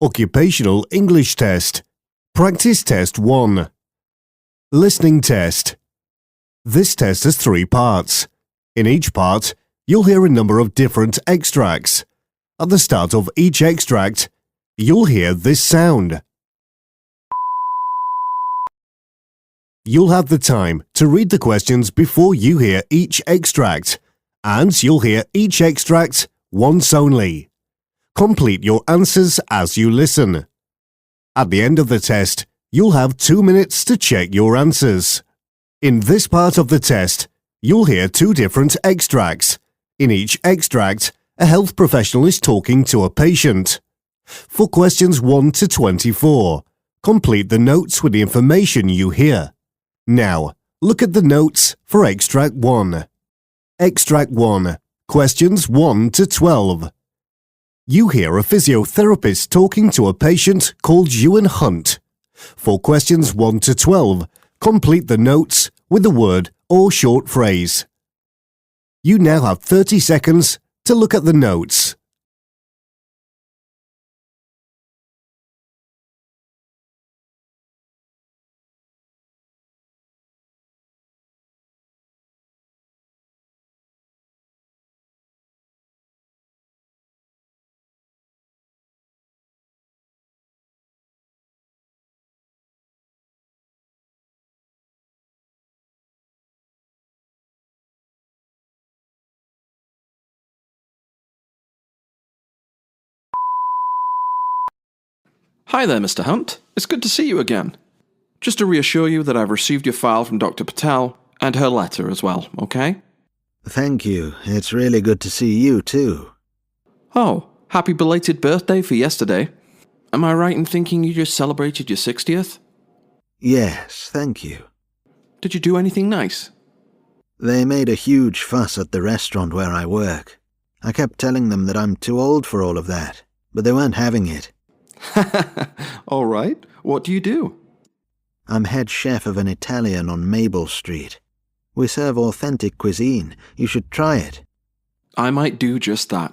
Occupational English Test. Practice Test 1. Listening Test. This test has 3 parts. In each part, you'll hear a number of different extracts. At the start of each extract, you'll hear this sound. You'll have the time to read the questions before you hear each extract, and you'll hear each extract once only. Complete your answers as you listen. At the end of the test, you'll have 2 minutes to check your answers. In this part of the test, you'll hear 2 different extracts. In each extract, a health professional is talking to a patient. For questions 1 to 24, complete the notes with the information you hear. Now, look at the notes for Extract 1. Extract 1. Questions 1 to 12. You hear a physiotherapist talking to a patient called Euan Hunt. For questions 1 to 12, complete the notes with a word or short phrase. You now have 30 seconds to look at the notes. Hi there, Mr. Hunt. It's good to see you again. Just to reassure you that I've received your file from Dr. Patel and her letter as well, okay? Thank you. It's really good to see you too. Oh, happy belated birthday for yesterday. Am I right in thinking you just celebrated your 60th? Yes, thank you. Did you do anything nice? They made a huge fuss at the restaurant where I work. I kept telling them that I'm too old for all of that, but they weren't having it. All right. What do you do? I'm head chef of an Italian on Maple Street. We serve authentic cuisine. You should try it. I might do just that.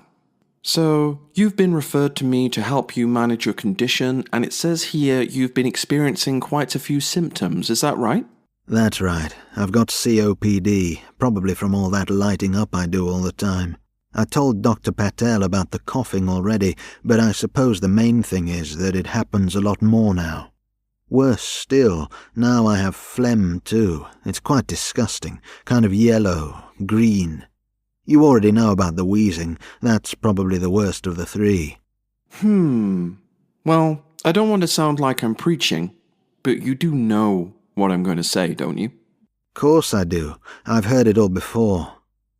So, you've been referred to me to help you manage your condition, and it says here you've been experiencing quite a few symptoms, is that right? That's right. I've got COPD, probably from all that lighting up I do all the time. I told Dr. Patel about the coughing already, but I suppose the main thing is that it happens a lot more now. Worse still, now I have phlegm too. It's quite disgusting, kind of yellow, green. You already know about the wheezing. That's probably the worst of the 3. Well, I don't want to sound like I'm preaching, but you do know what I'm going to say, don't you? Course I do. I've heard it all before.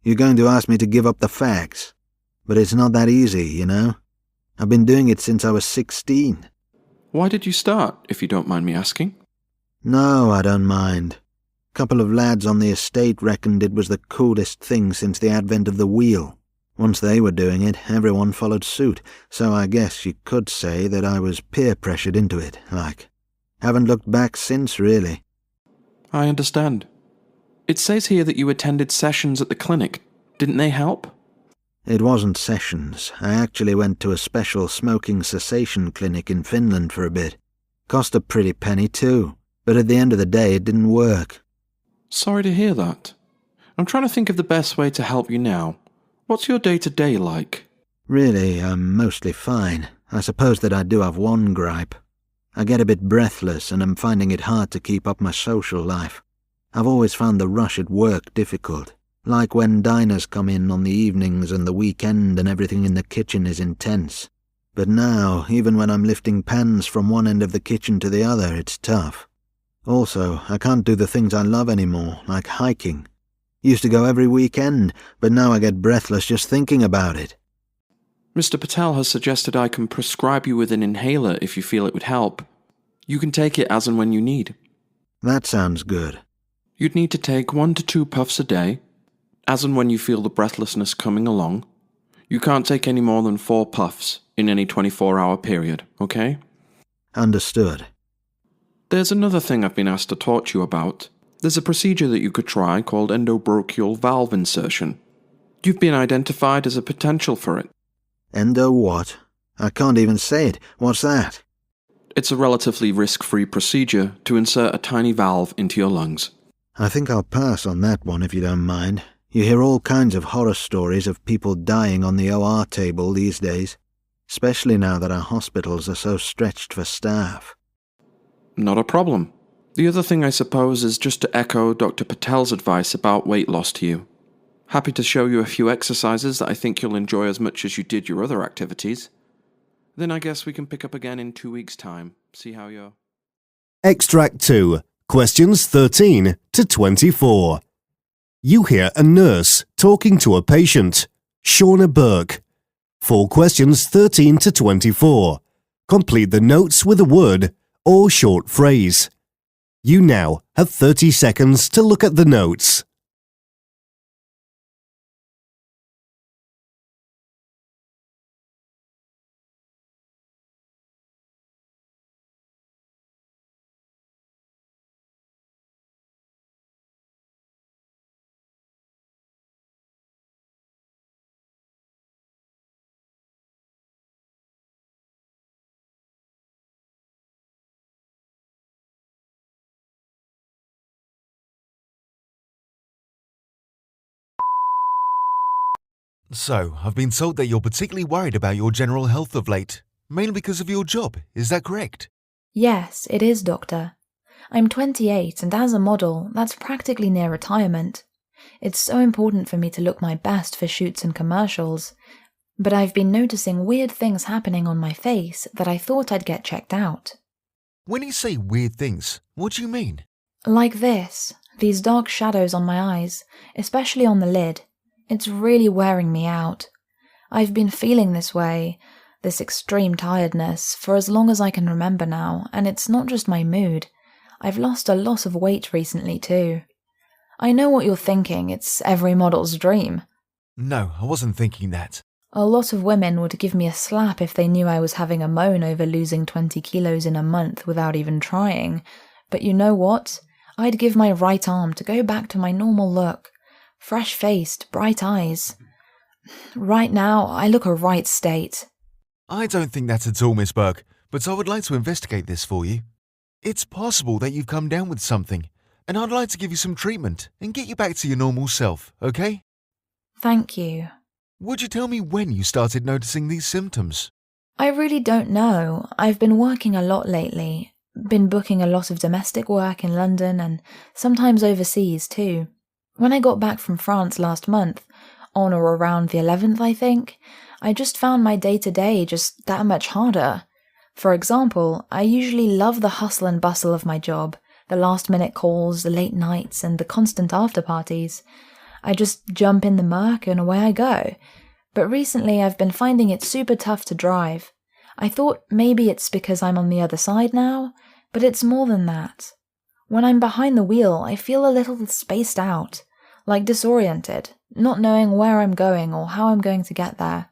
You're going to ask me to give up the facts. But it's not that easy, you know? I've been doing it since I was 16. Why did you start, if you don't mind me asking? No, I don't mind. Couple of lads on the estate reckoned it was the coolest thing since the advent of the wheel. Once they were doing it, everyone followed suit, so I guess you could say that I was peer-pressured into it, like. Haven't looked back since, really. I understand. It says here that you attended sessions at the clinic. Didn't they help? It wasn't sessions. I actually went to a special smoking cessation clinic in Finland for a bit. Cost a pretty penny too, but at the end of the day it didn't work. Sorry to hear that. I'm trying to think of the best way to help you now. What's your day-to-day like? Really, I'm mostly fine. I suppose that I do have one gripe. I get a bit breathless and I'm finding it hard to keep up my social life. I've always found the rush at work difficult, like when diners come in on the evenings and the weekend and everything in the kitchen is intense. But now, even when I'm lifting pans from one end of the kitchen to the other, it's tough. Also, I can't do the things I love anymore, like hiking. Used to go every weekend, but now I get breathless just thinking about it. Mr. Patel has suggested I can prescribe you with an inhaler if you feel it would help. You can take it as and when you need. That sounds good. You'd need to take 1 to 2 puffs a day, as and when you feel the breathlessness coming along. You can't take any more than 4 puffs in any 24-hour period, okay? Understood. There's another thing I've been asked to talk to you about. There's a procedure that you could try called endobronchial valve insertion. You've been identified as a potential for it. Endo what? I can't even say it. What's that? It's a relatively risk-free procedure to insert a tiny valve into your lungs. I think I'll pass on that one if you don't mind. You hear all kinds of horror stories of people dying on the OR table these days, especially now that our hospitals are so stretched for staff. Not a problem. The other thing, I suppose, is just to echo Dr. Patel's advice about weight loss to you. Happy to show you a few exercises that I think you'll enjoy as much as you did your other activities. Then I guess we can pick up again in 2 weeks' time. See how you're... Extract 2, questions 13 to 24. You hear a nurse talking to a patient, Shauna Burke. 4 questions 13 to 24. Complete the notes with a word or short phrase. You now have 30 seconds to look at the notes. So, I've been told that you're particularly worried about your general health of late, mainly because of your job. Is that correct? Yes, it is, Doctor. I'm 28, and as a model, that's practically near retirement. It's so important for me to look my best for shoots and commercials, but I've been noticing weird things happening on my face that I thought I'd get checked out. When you say weird things, what do you mean? Like this, these dark shadows on my eyes, especially on the lid. It's really wearing me out. I've been feeling this way, this extreme tiredness, for as long as I can remember now, and it's not just my mood. I've lost a lot of weight recently too. I know what you're thinking, it's every model's dream. No, I wasn't thinking that. A lot of women would give me a slap if they knew I was having a moan over losing 20 kilos in a month without even trying. But you know what? I'd give my right arm to go back to my normal look. Fresh-faced, bright eyes. Right now, I look a right state. I don't think that at all, Miss Burke, but I would like to investigate this for you. It's possible that you've come down with something, and I'd like to give you some treatment and get you back to your normal self, okay? Thank you. Would you tell me when you started noticing these symptoms? I really don't know. I've been working a lot lately. Been booking a lot of domestic work in London and sometimes overseas too. When I got back from France last month, on or around the 11th I think, I just found my day-to-day just that much harder. For example, I usually love the hustle and bustle of my job, the last-minute calls, the late nights, and the constant after-parties. I just jump in the Merc and away I go. But recently I've been finding it super tough to drive. I thought maybe it's because I'm on the other side now, but it's more than that. When I'm behind the wheel, I feel a little spaced out, like disoriented, not knowing where I'm going or how I'm going to get there.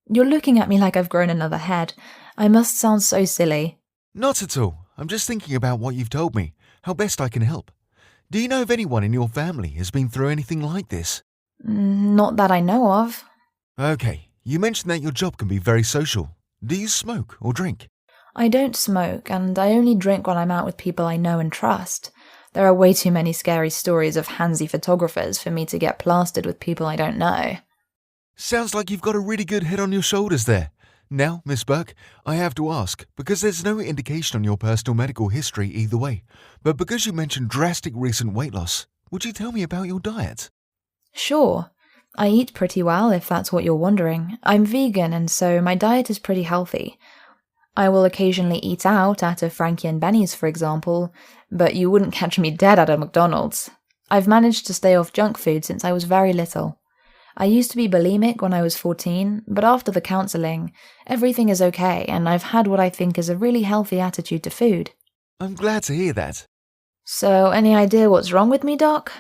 You're looking at me like I've grown another head. I must sound so silly. Not at all. I'm just thinking about what you've told me, how best I can help. Do you know if anyone in your family has been through anything like this? Not that I know of. Okay, you mentioned that your job can be very social. Do you smoke or drink? I don't smoke, and I only drink when I'm out with people I know and trust. There are way too many scary stories of handsy photographers for me to get plastered with people I don't know. Sounds like you've got a really good head on your shoulders there. Now, Miss Burke, I have to ask, because there's no indication on your personal medical history either way, but because you mentioned drastic recent weight loss, would you tell me about your diet? Sure. I eat pretty well, if that's what you're wondering. I'm vegan, and so my diet is pretty healthy. I will occasionally eat out at a Frankie and Benny's, for example, but you wouldn't catch me dead at a McDonald's. I've managed to stay off junk food since I was very little. I used to be bulimic when I was 14, but after the counselling, everything is okay, and I've had what I think is a really healthy attitude to food. I'm glad to hear that. So, any idea what's wrong with me, Doc?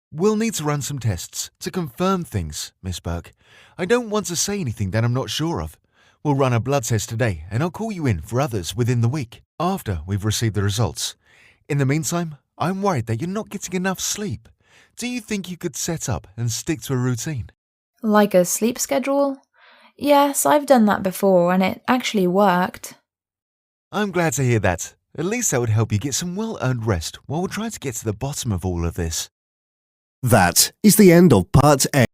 We'll need to run some tests to confirm things, Miss Burke. I don't want to say anything that I'm not sure of. We'll run a blood test today, and I'll call you in for others within the week, after we've received the results. In the meantime, I'm worried that you're not getting enough sleep. Do you think you could set up and stick to a routine? Like a sleep schedule? Yes, I've done that before and it actually worked. I'm glad to hear that. At least that would help you get some well-earned rest while we're trying to get to the bottom of all of this. That is the end of Part A.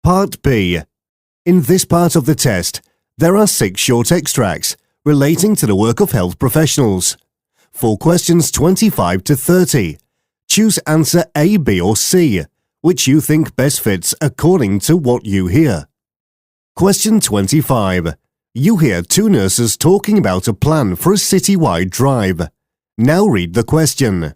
Part B. In this part of the test, there are 6 short extracts relating to the work of health professionals. For questions 25 to 30, choose answer A, B or C, which you think best fits according to what you hear. Question 25. You hear 2 nurses talking about a plan for a citywide drive. Now read the question.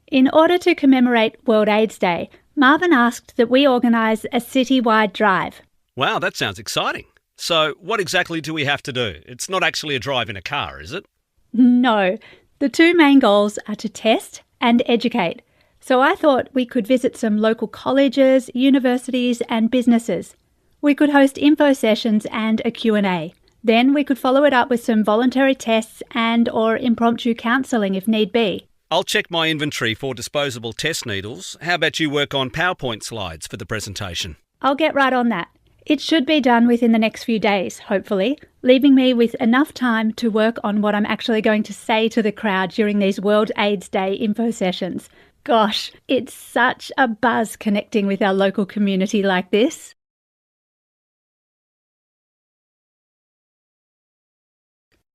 In order to commemorate World AIDS Day, Marvin asked that we organise a citywide drive. Wow, that sounds exciting. So what exactly do we have to do? It's not actually a drive in a car, is it? No, the 2 main goals are to test and educate. So I thought we could visit some local colleges, universities and businesses. We could host info sessions and a Q&A. Then we could follow it up with some voluntary tests and or impromptu counselling if need be. I'll check my inventory for disposable test needles. How about you work on PowerPoint slides for the presentation? I'll get right on that. It should be done within the next few days, hopefully, leaving me with enough time to work on what I'm actually going to say to the crowd during these World AIDS Day info sessions. Gosh, it's such a buzz connecting with our local community like this.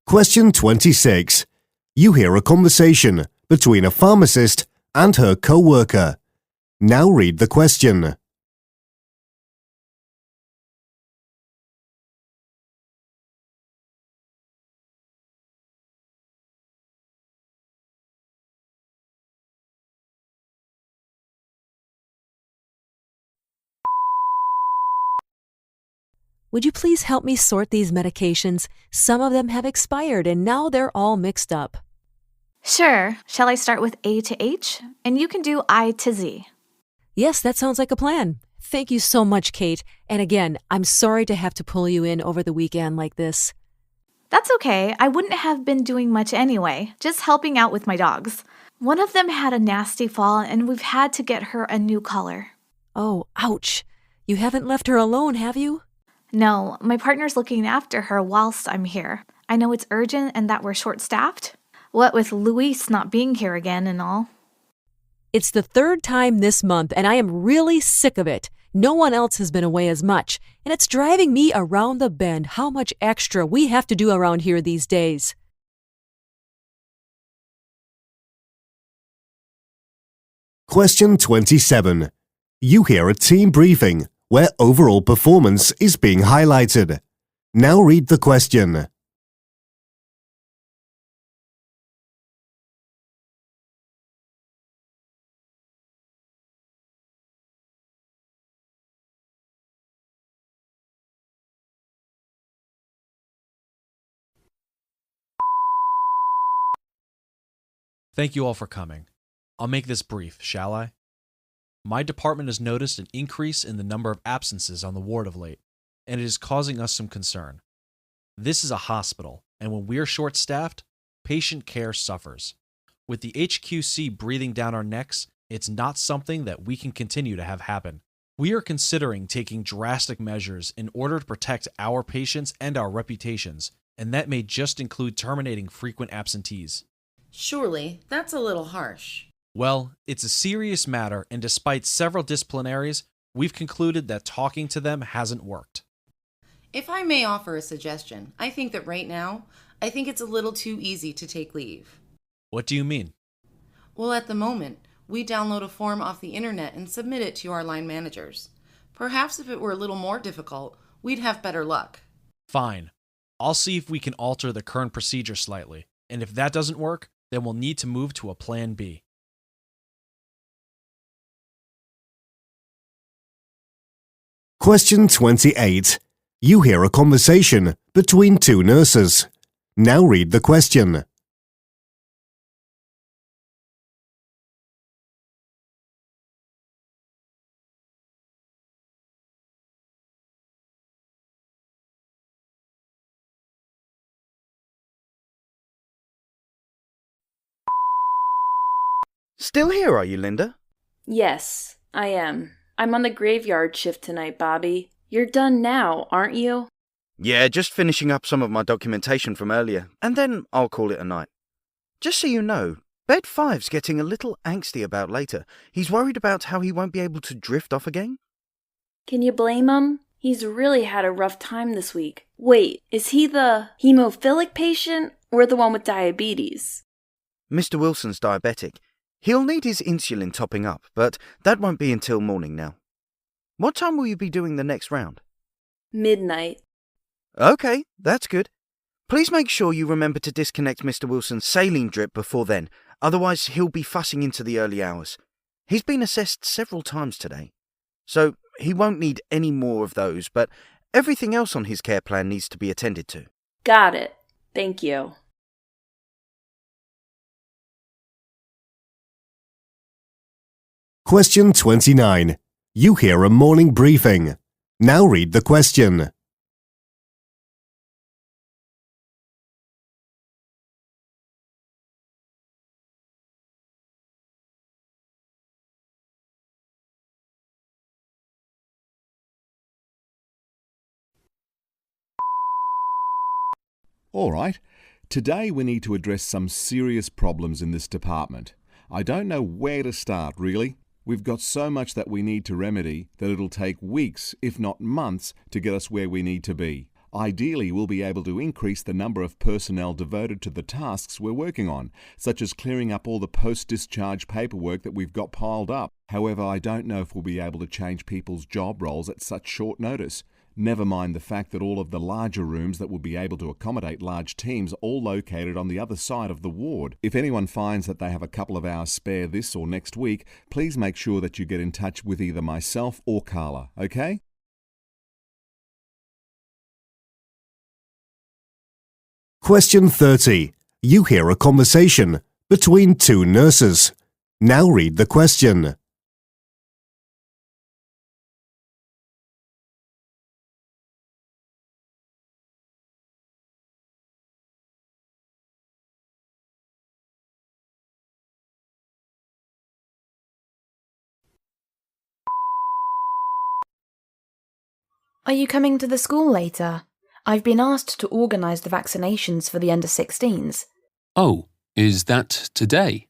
Question 26. You hear a conversation between a pharmacist and her co-worker. Now read the question. Would you please help me sort these medications? Some of them have expired and now they're all mixed up. Sure. Shall I start with A to H? And you can do I to Z. Yes, that sounds like a plan. Thank you so much, Kate. And again, I'm sorry to have to pull you in over the weekend like this. That's okay. I wouldn't have been doing much anyway, just helping out with my dogs. One of them had a nasty fall and we've had to get her a new collar. Oh, ouch. You haven't left her alone, have you? No, my partner's looking after her whilst I'm here. I know it's urgent and that we're short-staffed. What with Luis not being here again and all. It's the third time this month, and I am really sick of it. No one else has been away as much, and it's driving me around the bend how much extra we have to do around here these days. Question 27. You hear a team briefing where overall performance is being highlighted. Now read the question. Thank you all for coming. I'll make this brief, shall I? My department has noticed an increase in the number of absences on the ward of late, and it is causing us some concern. This is a hospital, and when we are short-staffed, patient care suffers. With the HQC breathing down our necks, it's not something that we can continue to have happen. We are considering taking drastic measures in order to protect our patients and our reputations, and that may just include terminating frequent absentees. Surely, that's a little harsh. Well, it's a serious matter, and despite several disciplinaries, we've concluded that talking to them hasn't worked. If I may offer a suggestion, I think that right now, it's a little too easy to take leave. What do you mean? Well, at the moment, we download a form off the internet and submit it to our line managers. Perhaps if it were a little more difficult, we'd have better luck. Fine. I'll see if we can alter the current procedure slightly, and if that doesn't work, then we'll need to move to a plan B. Question 28. You hear a conversation between two nurses. Now read the question. Still here, are you, Linda? Yes, I am. I'm on the graveyard shift tonight, Bobby. You're done now, aren't you? Yeah, just finishing up some of my documentation from earlier, and then I'll call it a night. Just so you know, Bed 5's getting a little angsty about later. He's worried about how he won't be able to drift off again. Can you blame him? He's really had a rough time this week. Wait, is he the hemophilic patient or the one with diabetes? Mr. Wilson's diabetic. He'll need his insulin topping up, but that won't be until morning now. What time will you be doing the next round? Midnight. Okay, that's good. Please make sure you remember to disconnect Mr. Wilson's saline drip before then, otherwise he'll be fussing into the early hours. He's been assessed several times today, so he won't need any more of those, but everything else on his care plan needs to be attended to. Got it. Thank you. Question 29. You hear a morning briefing. Now read the question. All right. Today we need to address some serious problems in this department. I don't know where to start, really. We've got so much that we need to remedy that it'll take weeks, if not months, to get us where we need to be. Ideally, we'll be able to increase the number of personnel devoted to the tasks we're working on, such as clearing up all the post-discharge paperwork that we've got piled up. However, I don't know if we'll be able to change people's job roles at such short notice. Never mind the fact that all of the larger rooms that would be able to accommodate large teams are all located on the other side of the ward. If anyone finds that they have a couple of hours spare this or next week, please make sure that you get in touch with either myself or Carla, okay? Question 30. You hear a conversation between two nurses. Now read the question. Are you coming to the school later? I've been asked to organise the vaccinations for the under-16s. Oh, is that today?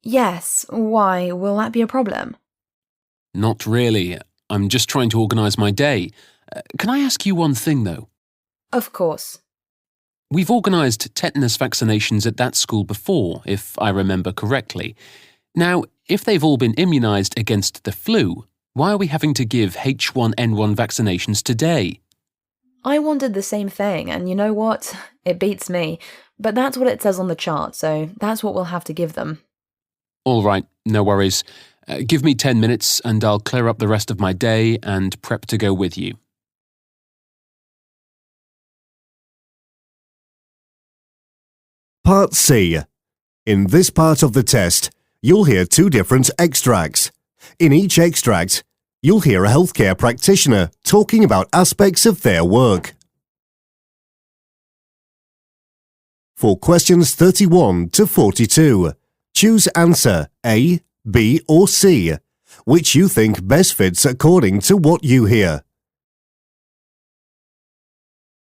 Yes, why? Will that be a problem? Not really. I'm just trying to organise my day. Can I ask you one thing, though? Of course. We've organised tetanus vaccinations at that school before, if I remember correctly. Now, if they've all been immunised against the flu, why are we having to give H1N1 vaccinations today? I wondered the same thing, and you know what? It beats me. But that's what it says on the chart, so that's what we'll have to give them. All right, no worries. Give me 10 minutes and I'll clear up the rest of my day and prep to go with you. Part C. In this part of the test, you'll hear two different extracts. In each extract, you'll hear a healthcare practitioner talking about aspects of their work. For questions 31 to 42, choose answer A, B or C, which you think best fits according to what you hear.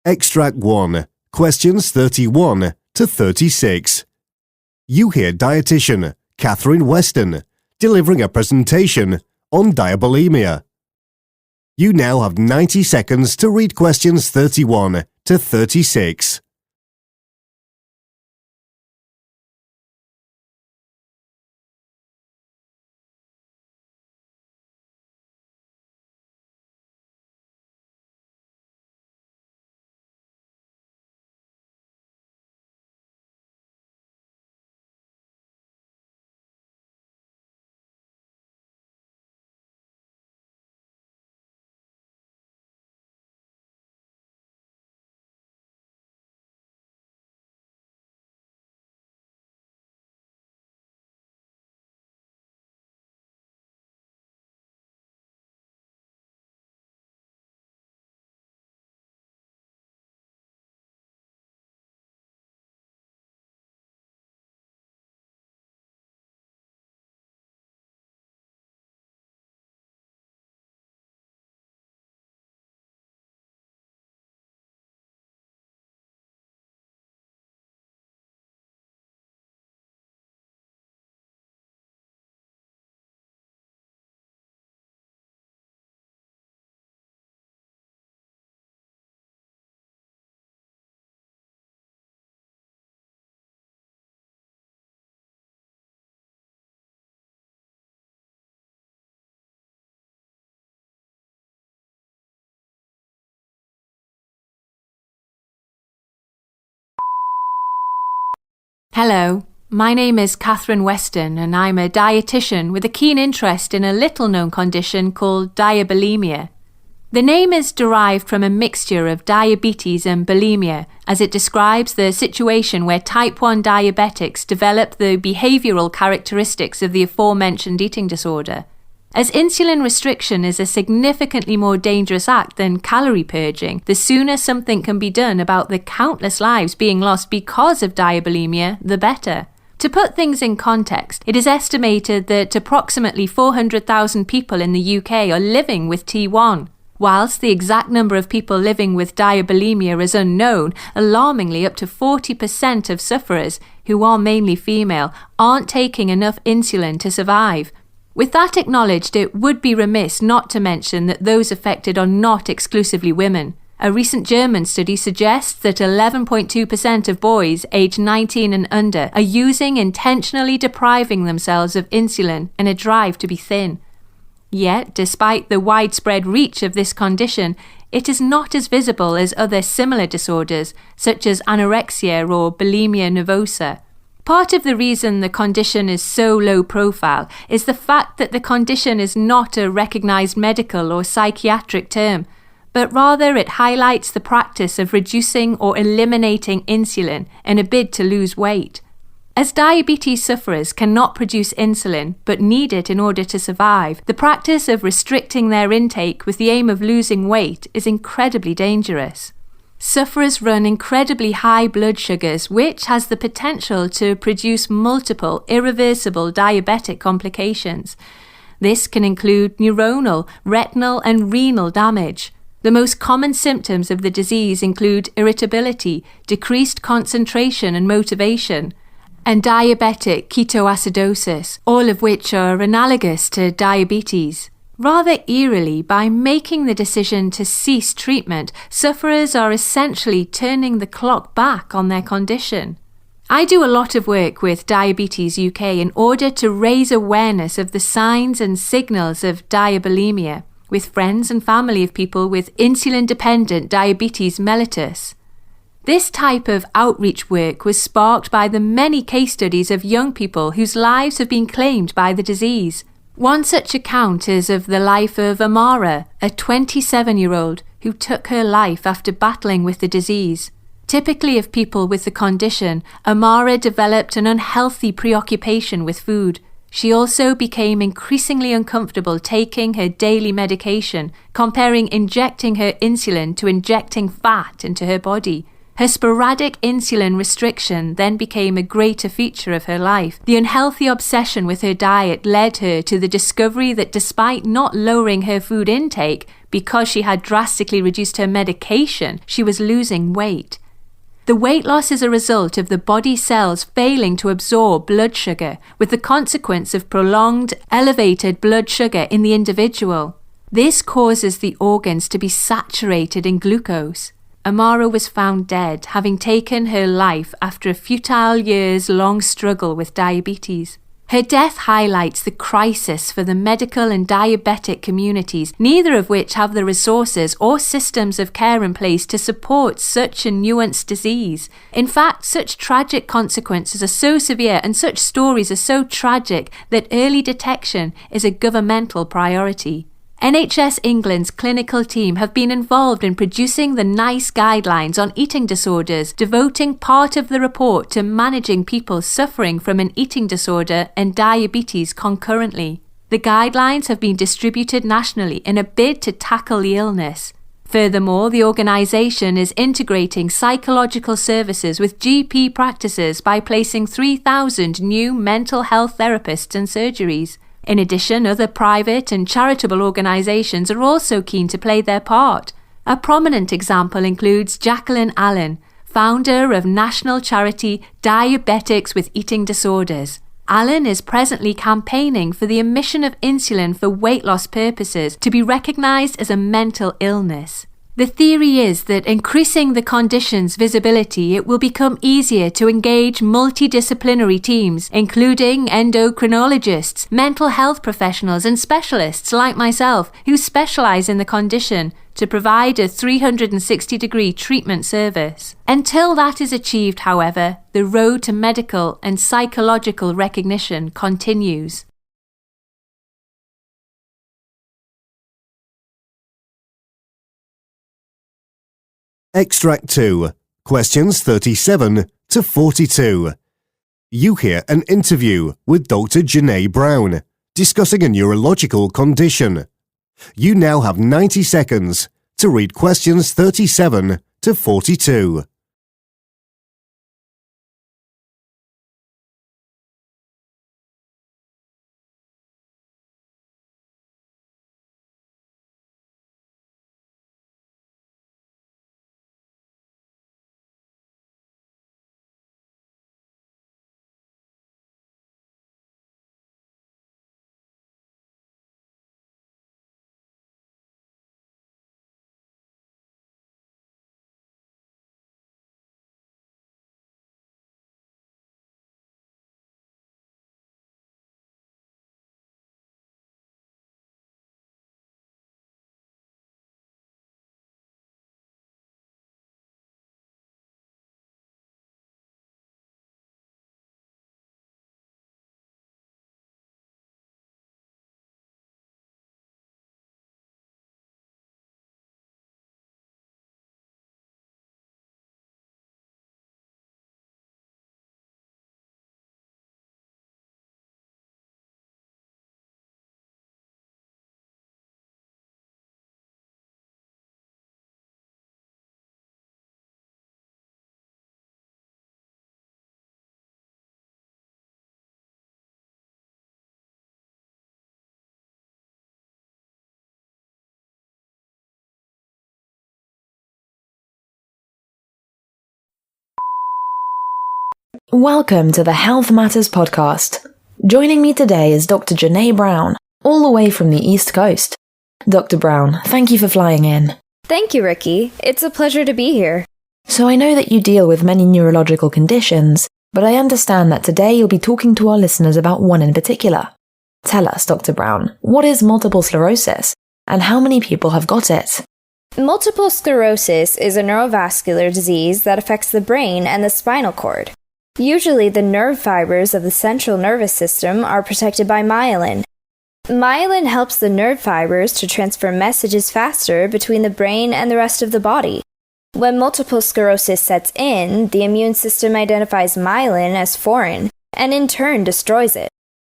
Extract 1, questions 31 to 36. You hear dietitian Catherine Weston delivering a presentation on diabulimia. You now have 90 seconds to read questions 31 to 36. Hello, my name is Catherine Weston and I'm a dietitian with a keen interest in a little-known condition called diabulimia. The name is derived from a mixture of diabetes and bulimia, as it describes the situation where type 1 diabetics develop the behavioural characteristics of the aforementioned eating disorder. As insulin restriction is a significantly more dangerous act than calorie purging, the sooner something can be done about the countless lives being lost because of diabulimia, the better. To put things in context, it is estimated that approximately 400,000 people in the UK are living with T1. Whilst the exact number of people living with diabulimia is unknown, alarmingly up to 40% of sufferers, who are mainly female, aren't taking enough insulin to survive. With that acknowledged, it would be remiss not to mention that those affected are not exclusively women. A recent German study suggests that 11.2% of boys aged 19 and under are intentionally depriving themselves of insulin in a drive to be thin. Yet, despite the widespread reach of this condition, it is not as visible as other similar disorders, such as anorexia or bulimia nervosa. Part of the reason the condition is so low profile is the fact that the condition is not a recognised medical or psychiatric term, but rather it highlights the practice of reducing or eliminating insulin in a bid to lose weight. As diabetes sufferers cannot produce insulin but need it in order to survive, the practice of restricting their intake with the aim of losing weight is incredibly dangerous. Sufferers run incredibly high blood sugars, which has the potential to produce multiple irreversible diabetic complications. This can include neuronal, retinal and renal damage. The most common symptoms of the disease include irritability, decreased concentration and motivation, and diabetic ketoacidosis, all of which are analogous to diabetes. Rather eerily, by making the decision to cease treatment, sufferers are essentially turning the clock back on their condition. I do a lot of work with Diabetes UK in order to raise awareness of the signs and signals of diabulimia with friends and family of people with insulin-dependent diabetes mellitus. This type of outreach work was sparked by the many case studies of young people whose lives have been claimed by the disease. One such account is of the life of Amara, a 27-year-old who took her life after battling with the disease. Typically of people with the condition, Amara developed an unhealthy preoccupation with food. She also became increasingly uncomfortable taking her daily medication, comparing injecting her insulin to injecting fat into her body. Her sporadic insulin restriction then became a greater feature of her life. The unhealthy obsession with her diet led her to the discovery that despite not lowering her food intake, because she had drastically reduced her medication, she was losing weight. The weight loss is a result of the body cells failing to absorb blood sugar, with the consequence of prolonged elevated blood sugar in the individual. This causes the organs to be saturated in glucose. Amara was found dead, having taken her life after a futile years-long struggle with diabetes. Her death highlights the crisis for the medical and diabetic communities, neither of which have the resources or systems of care in place to support such a nuanced disease. In fact, such tragic consequences are so severe and such stories are so tragic that early detection is a governmental priority. NHS England's clinical team have been involved in producing the NICE guidelines on eating disorders, devoting part of the report to managing people suffering from an eating disorder and diabetes concurrently. The guidelines have been distributed nationally in a bid to tackle the illness. Furthermore, the organisation is integrating psychological services with GP practices by placing 3,000 new mental health therapists and surgeries. In addition, other private and charitable organisations are also keen to play their part. A prominent example includes Jacqueline Allen, founder of national charity Diabetics with Eating Disorders. Allen is presently campaigning for the omission of insulin for weight loss purposes to be recognised as a mental illness. The theory is that increasing the condition's visibility, it will become easier to engage multidisciplinary teams, including endocrinologists, mental health professionals and specialists like myself who specialise in the condition to provide a 360-degree treatment service. Until that is achieved, however, the road to medical and psychological recognition continues. Extract 2, questions 37 to 42. You hear an interview with Dr. Janae Brown discussing a neurological condition. You now have 90 seconds to read questions 37 to 42. Welcome to the Health Matters podcast. Joining me today is Dr. Janae Brown, all the way from the East Coast. Dr. Brown, thank you for flying in. Thank you, Ricky. It's a pleasure to be here. So I know that you deal with many neurological conditions, but I understand that today you'll be talking to our listeners about one in particular. Tell us, Dr. Brown, what is multiple sclerosis, and how many people have got it? Multiple sclerosis is a neurovascular disease that affects the brain and the spinal cord. Usually, the nerve fibers of the central nervous system are protected by myelin. Myelin helps the nerve fibers to transfer messages faster between the brain and the rest of the body. When multiple sclerosis sets in, the immune system identifies myelin as foreign and in turn destroys it.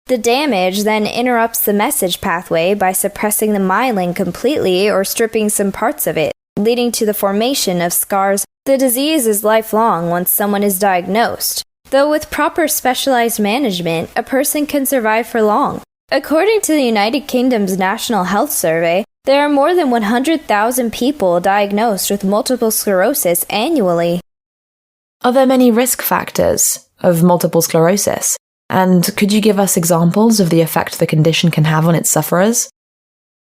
The damage then interrupts the message pathway by suppressing the myelin completely or stripping some parts of it, leading to the formation of scars. The disease is lifelong once someone is diagnosed, though with proper specialized management, a person can survive for long. According to the United Kingdom's National Health Survey, there are more than 100,000 people diagnosed with multiple sclerosis annually. Are there many risk factors of multiple sclerosis? And could you give us examples of the effect the condition can have on its sufferers?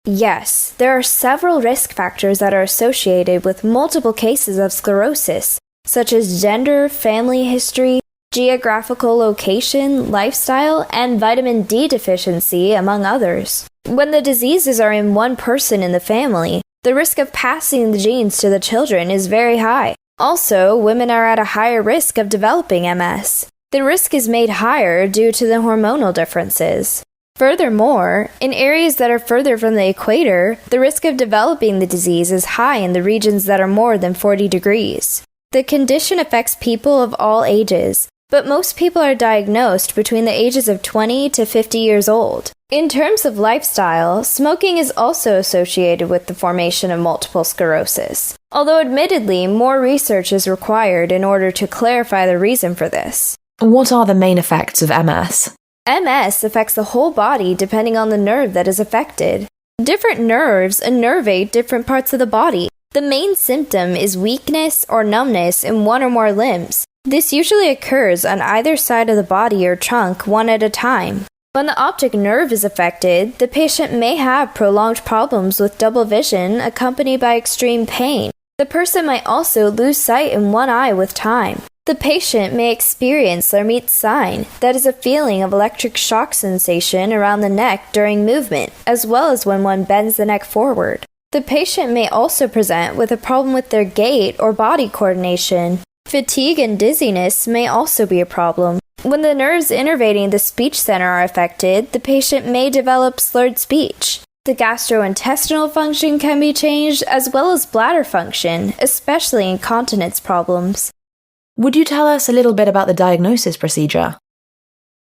Yes, there are several risk factors that are associated with multiple cases of sclerosis, such as gender, family history, geographical location, lifestyle, and vitamin D deficiency, among others. When the diseases are in one person in the family, the risk of passing the genes to the children is very high. Also, women are at a higher risk of developing MS. The risk is made higher due to the hormonal differences. Furthermore, in areas that are further from the equator, the risk of developing the disease is high in the regions that are more than 40 degrees. The condition affects people of all ages, but most people are diagnosed between the ages of 20 to 50 years old. In terms of lifestyle, smoking is also associated with the formation of multiple sclerosis, although admittedly more research is required in order to clarify the reason for this. What are the main effects of MS? MS affects the whole body depending on the nerve that is affected. Different nerves innervate different parts of the body. The main symptom is weakness or numbness in one or more limbs. This usually occurs on either side of the body or trunk, one at a time. When the optic nerve is affected, the patient may have prolonged problems with double vision accompanied by extreme pain. The person might also lose sight in one eye with time. The patient may experience Lhermitte's sign, that is a feeling of electric shock sensation around the neck during movement, as well as when one bends the neck forward. The patient may also present with a problem with their gait or body coordination. Fatigue and dizziness may also be a problem. When the nerves innervating the speech center are affected, the patient may develop slurred speech. The gastrointestinal function can be changed, as well as bladder function, especially incontinence problems. Would you tell us a little bit about the diagnosis procedure?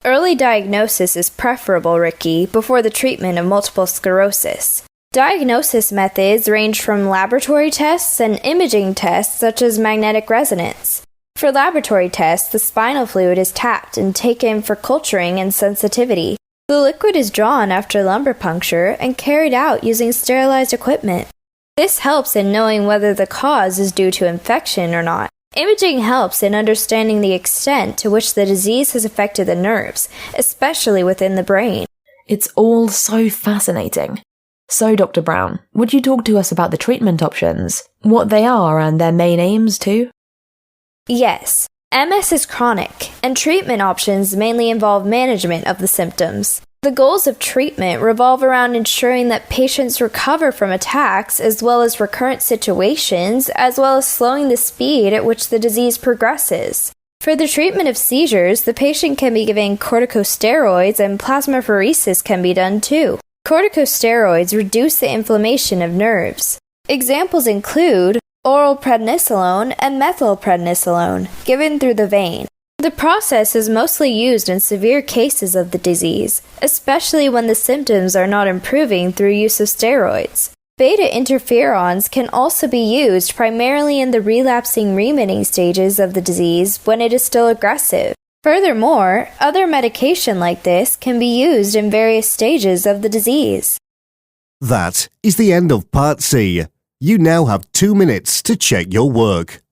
Early diagnosis is preferable, Ricky, before the treatment of multiple sclerosis. Diagnosis methods range from laboratory tests and imaging tests such as magnetic resonance. For laboratory tests, the spinal fluid is tapped and taken for culturing and sensitivity. The liquid is drawn after lumbar puncture and carried out using sterilized equipment. This helps in knowing whether the cause is due to infection or not. Imaging helps in understanding the extent to which the disease has affected the nerves, especially within the brain. It's all so fascinating. So, Dr. Brown, would you talk to us about the treatment options, what they are and their main aims too? Yes, MS is chronic, and treatment options mainly involve management of the symptoms. The goals of treatment revolve around ensuring that patients recover from attacks as well as recurrent situations, as well as slowing the speed at which the disease progresses. For the treatment of seizures, the patient can be given corticosteroids and plasmapheresis can be done too. Corticosteroids reduce the inflammation of nerves. Examples include oral prednisolone and methylprednisolone, given through the vein. The process is mostly used in severe cases of the disease, especially when the symptoms are not improving through use of steroids. Beta interferons can also be used primarily in the relapsing remitting stages of the disease when it is still aggressive. Furthermore, other medication like this can be used in various stages of the disease. That is the end of Part C. You now have 2 minutes to check your work.